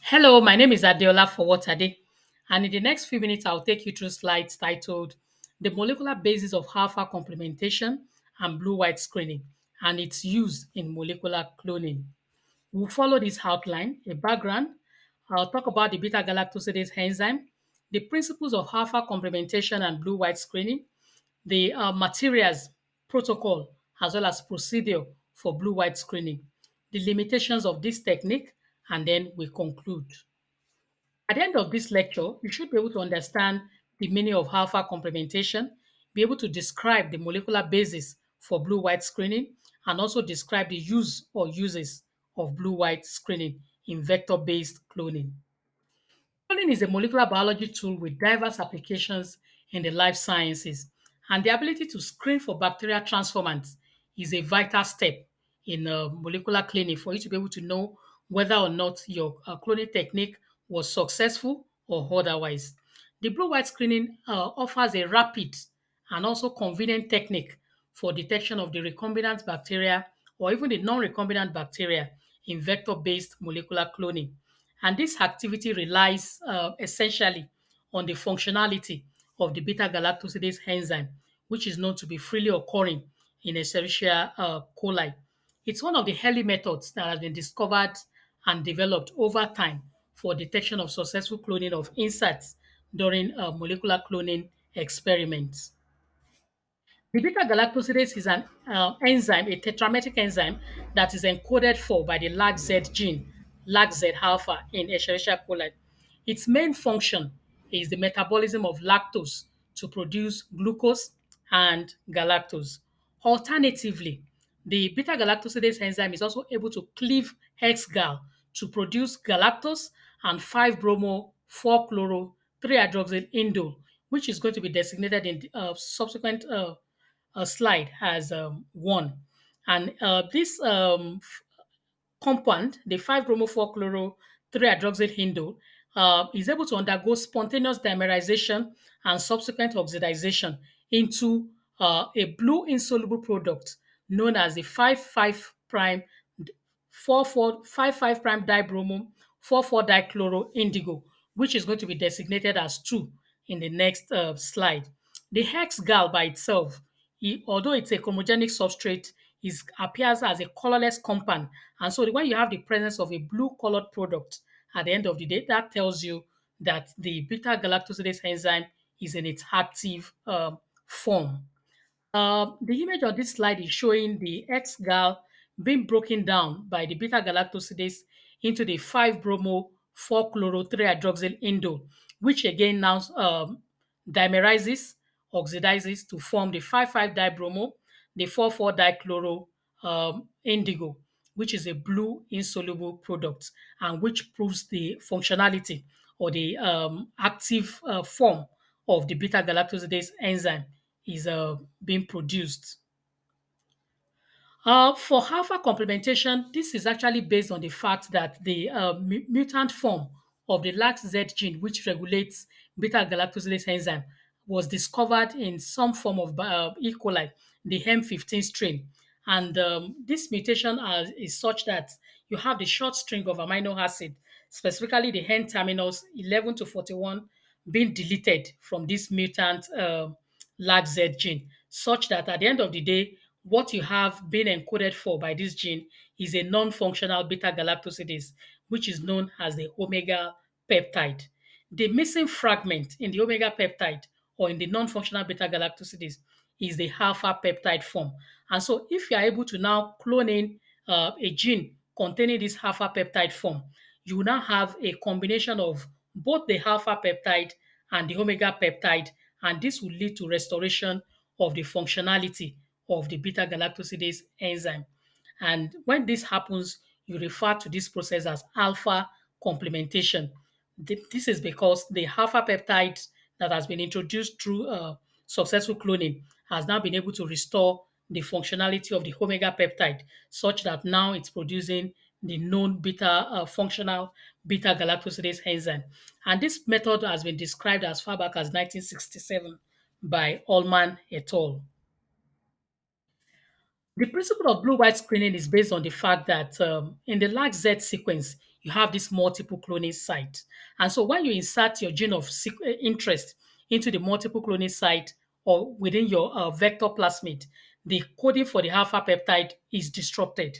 Hello, my name is Adeola Fowotade, and in the next few minutes, I'll take you through slides titled The Molecular Basis of Alpha Complementation and Blue White Screening and its use in molecular cloning. We'll follow this outline, a background. I'll talk about the beta galactosidase enzyme, the principles of alpha complementation and blue white screening, the materials protocol, as well as procedure for blue white screening, the limitations of this technique, and then we conclude. At the end of this lecture, you should be able to understand the meaning of alpha complementation, be able to describe the molecular basis for blue white screening, and also describe the use or uses of blue white screening in vector based cloning. Cloning is a molecular biology tool with diverse applications in the life sciences, and the ability to screen for bacterial transformants is a vital step in molecular cleaning for you to be able to know whether or not your cloning technique was successful or otherwise. The blue white screening offers a rapid and also convenient technique for detection of the recombinant bacteria or even the non recombinant bacteria in vector based molecular cloning. And this activity relies essentially on the functionality of the beta galactosidase enzyme, which is known to be freely occurring in Escherichia coli. It's one of the early methods that has been discovered and developed over time for detection of successful cloning of insects during molecular cloning experiments. The beta galactosidase is an enzyme, a tetrametric enzyme that is encoded for by the LAGZ gene, LAGZ alpha in Escherichia coli. Its main function is the metabolism of lactose to produce glucose and galactose. Alternatively, the beta galactosidase enzyme is also able to cleave X-gal to produce galactose and 5-bromo 4-chloro 3-hydroxyl indole, which is going to be designated in the subsequent slide as one. And this compound, the 5-bromo-4-chloro 3-hydroxyl is able to undergo spontaneous dimerization and subsequent oxidization into a blue insoluble product known as the 5,5 prime 4,4 prime dibromo 4,4 dichloro indigo, which is going to be designated as 2 in the next slide. The hex gal by itself, although it's a chromogenic substrate, appears as a colorless compound. And so when you have the presence of a blue colored product at the end of the day, that tells you that the beta galactosidase enzyme is in its active form. The image on this slide is showing the X-gal being broken down by the beta galactosidase into the 5-bromo 4-chloro 3-hydroxyl indole, which again now dimerizes, oxidizes to form the 5,5-dibromo, the 4,4-dichloro indigo, which is a blue insoluble product and which proves the functionality or the active form of the beta galactosidase enzyme is being produced. For alpha complementation, this is actually based on the fact that the mutant form of the LAX-Z gene, which regulates beta-galactosidase enzyme, was discovered in some form of E. coli, the M15 strain. And this mutation is such that you have the short string of amino acid, specifically the N terminals 11 to 41, being deleted from this mutant LAX-Z gene, such that at the end of the day, what you have been encoded for by this gene is a non-functional beta-galactosidase, which is known as the omega peptide. The missing fragment in the omega peptide or in the non-functional beta-galactosidase is the alpha peptide form. And so if you are able to now clone in a gene containing this alpha peptide form, you will now have a combination of both the alpha peptide and the omega peptide, and this will lead to restoration of the functionality of the beta galactosidase enzyme. And when this happens, you refer to this process as alpha complementation. This is because the alpha peptide that has been introduced through successful cloning has now been able to restore the functionality of the omega peptide, such that now it's producing the known beta functional beta galactosidase enzyme. And this method has been described as far back as 1967 by Ullman et al. The principle of blue-white screening is based on the fact that in the LAG-Z sequence, you have this multiple cloning site. And so when you insert your gene of interest into the multiple cloning site or within your vector plasmid, the coding for the alpha peptide is disrupted.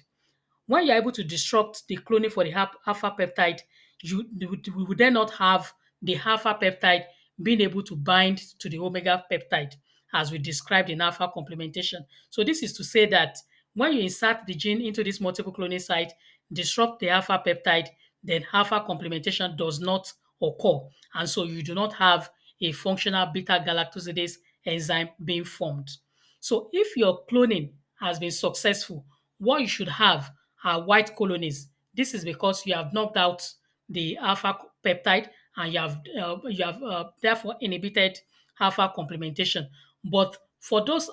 When you're able to disrupt the cloning for the alpha peptide, we would then not have the alpha peptide being able to bind to the omega peptide as we described in alpha complementation. So this is to say that when you insert the gene into this multiple cloning site, disrupt the alpha peptide, then alpha complementation does not occur. And so you do not have a functional beta galactosidase enzyme being formed. So if your cloning has been successful, what you should have are white colonies. This is because you have knocked out the alpha peptide and you have therefore inhibited alpha complementation. But for those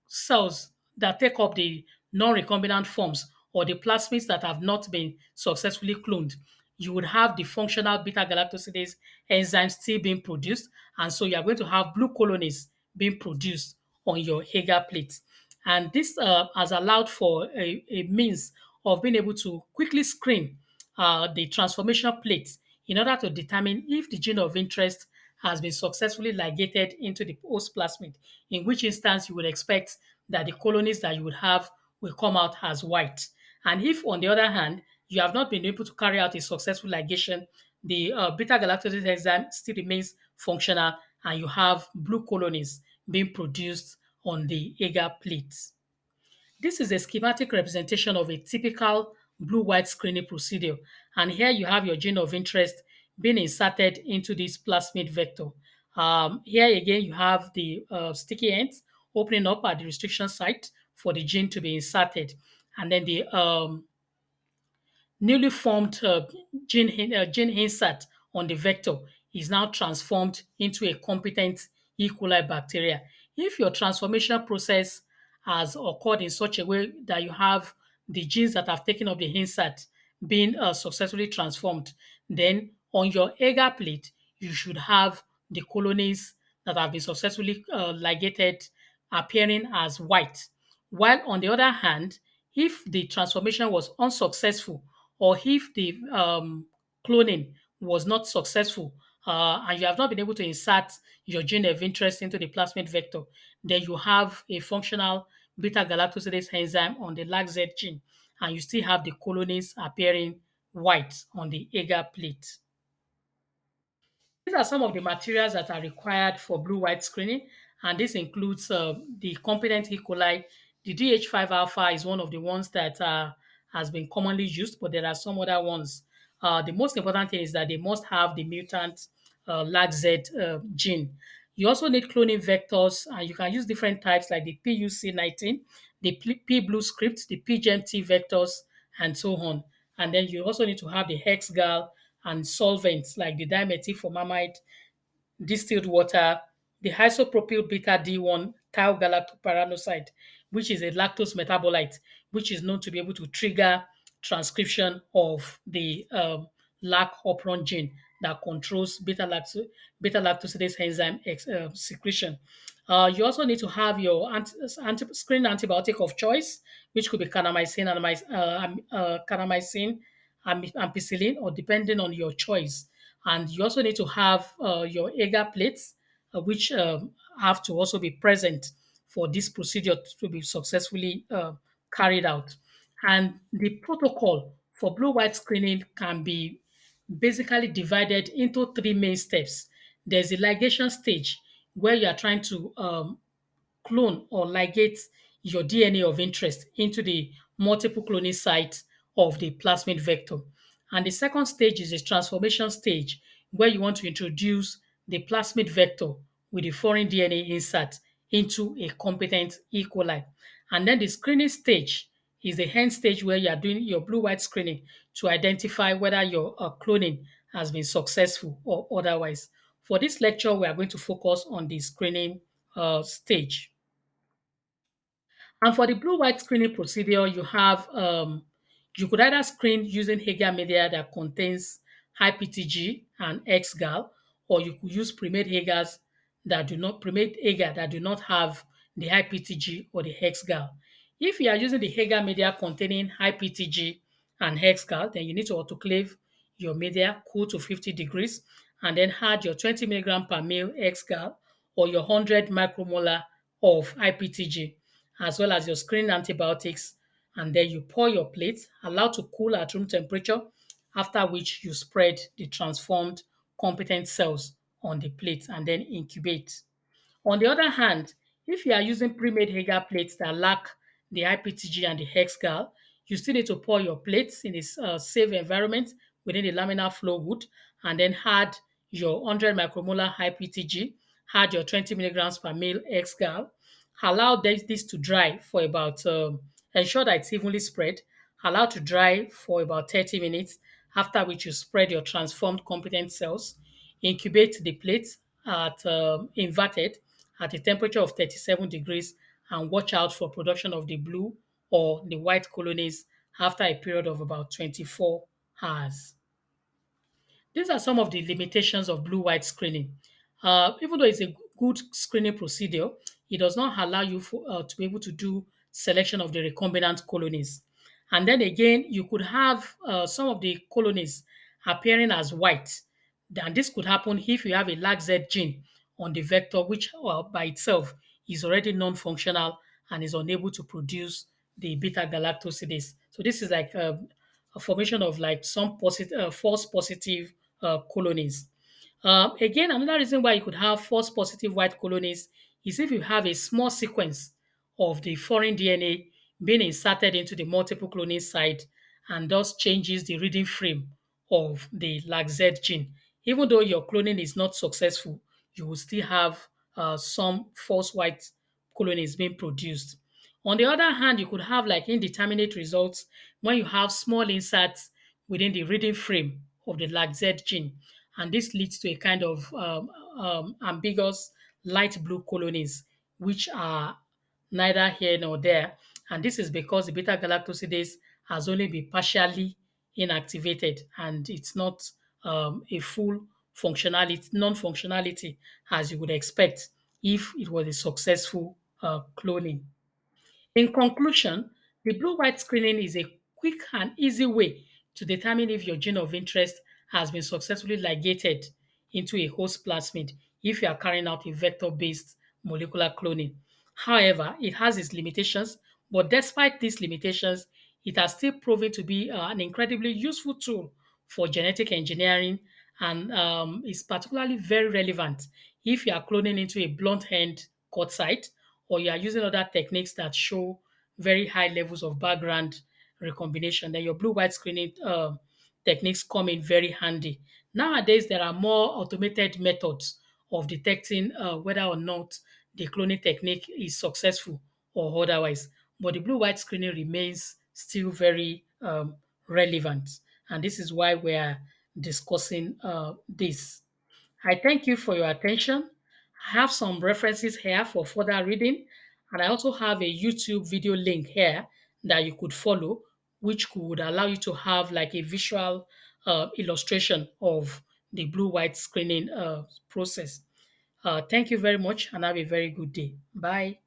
cells that take up the non-recombinant forms or the plasmids that have not been successfully cloned, you would have the functional beta galactosidase enzyme still being produced, and so you are going to have blue colonies being produced on your Hager plate. And this has allowed for a means of being able to quickly screen the transformation plates in order to determine if the gene of interest has been successfully ligated into the host plasmid, in which instance you would expect that the colonies that you would have will come out as white. And if, on the other hand, you have not been able to carry out a successful ligation, the beta galactosidase enzyme still remains functional and you have blue colonies being produced on the agar plates. This is a schematic representation of a typical blue-white screening procedure. And here you have your gene of interest being inserted into this plasmid vector. Here again, you have the sticky ends opening up at the restriction site for the gene to be inserted. And then the newly formed gene insert on the vector is now transformed into a competent E. coli bacteria. If your transformation process has occurred in such a way that you have the genes that have taken up the insert being successfully transformed, then on your agar plate, you should have the colonies that have been successfully ligated appearing as white. While on the other hand, if the transformation was unsuccessful or if the cloning was not successful and you have not been able to insert your gene of interest into the plasmid vector, then you have a functional beta galactosidase enzyme on the LAC-Z gene, and you still have the colonies appearing white on the agar plate. These are some of the materials that are required for blue-white screening, and this includes the competent E. coli. The DH5 alpha is one of the ones that has been commonly used, but there are some other ones. The most important thing is that they must have the mutant LAC-Z gene. You also need cloning vectors, and you can use different types like the PUC19, the P-Blue script, the PGMT vectors, and so on. And then you also need to have the HexGal and solvents like the dimethylformamide, distilled water, the isopropyl beta D1 thiogalactoparanoxide, which is a lactose metabolite, which is known to be able to trigger transcription of the lac operon gene that controls beta lactosidase enzyme secretion. You also need to have your screen antibiotic of choice, which could be kanamycin, ampicillin, or depending on your choice. And you also need to have your agar plates, which have to also be present for this procedure to be successfully carried out. And the protocol for blue-white screening can be basically divided into three main steps. There's the ligation stage where you are trying to clone or ligate your DNA of interest into the multiple cloning site of the plasmid vector. And the second stage is the transformation stage, where you want to introduce the plasmid vector with the foreign DNA insert into a competent E. coli. And then the screening stage is the end stage where you are doing your blue-white screening to identify whether your cloning has been successful or otherwise. For this lecture, we are going to focus on the screening stage. And for the blue-white screening procedure, you could either screen using Hager media that contains high PTG and XGAL, or you could use pre-made agar that do not have the high PTG or the XGAL. If you are using the Hager media containing high PTG and hexgal. Then you need to autoclave your media, cool to 50 degrees, and then add your 20 milligram per mil hexgal or your 100 micromolar of IPTG, as well as your screening antibiotics. And then you pour your plate, allow to cool at room temperature, after which you spread the transformed competent cells on the plate and then incubate. On the other hand, if you are using pre-made Hager plates that lack the IPTG and the hexgal, you still need to pour your plates in a safe environment within the laminar flow hood and then add your 100 micromolar IPTG, add your 20 milligrams per mil hexgal, allow this to dry for about, ensure that it's evenly spread, allow to dry for about 30 minutes, after which you spread your transformed competent cells, incubate the plate at inverted at a temperature of 37 degrees and watch out for production of the blue or the white colonies after a period of about 24 hours. These are some of the limitations of blue-white screening. Even though it's a good screening procedure, it does not allow you to be able to do selection of the recombinant colonies. And then again, you could have some of the colonies appearing as white. And this could happen if you have a large Z gene on the vector, which by itself is already non-functional and is unable to produce the beta galactosidase. So this is like a formation of like some false positive colonies. Again, another reason why you could have false positive white colonies is if you have a small sequence of the foreign DNA being inserted into the multiple cloning site and thus changes the reading frame of the LAC-Z gene. Even though your cloning is not successful, you will still have some false white colonies being produced. On the other hand, you could have like indeterminate results when you have small inserts within the reading frame of the LAC-Z gene. And this leads to a kind of ambiguous light blue colonies, which are neither here nor there. And this is because the beta galactosidase has only been partially inactivated and it's not a full functionality, non-functionality as you would expect if it was a successful cloning. In conclusion, the blue-white screening is a quick and easy way to determine if your gene of interest has been successfully ligated into a host plasmid if you are carrying out a vector-based molecular cloning. However, it has its limitations, but despite these limitations, it has still proven to be an incredibly useful tool for genetic engineering and is particularly very relevant if you are cloning into a blunt end cut site or you are using other techniques that show very high levels of background recombination, then your blue-white screening techniques come in very handy. Nowadays, there are more automated methods of detecting whether or not the cloning technique is successful or otherwise. But the blue-white screening remains still very relevant. And this is why we're discussing this. I thank you for your attention. I have some references here for further reading, and I also have a YouTube video link here that you could follow, which could allow you to have like a visual illustration of the blue-white screening process. Thank you very much, and have a very good day. Bye.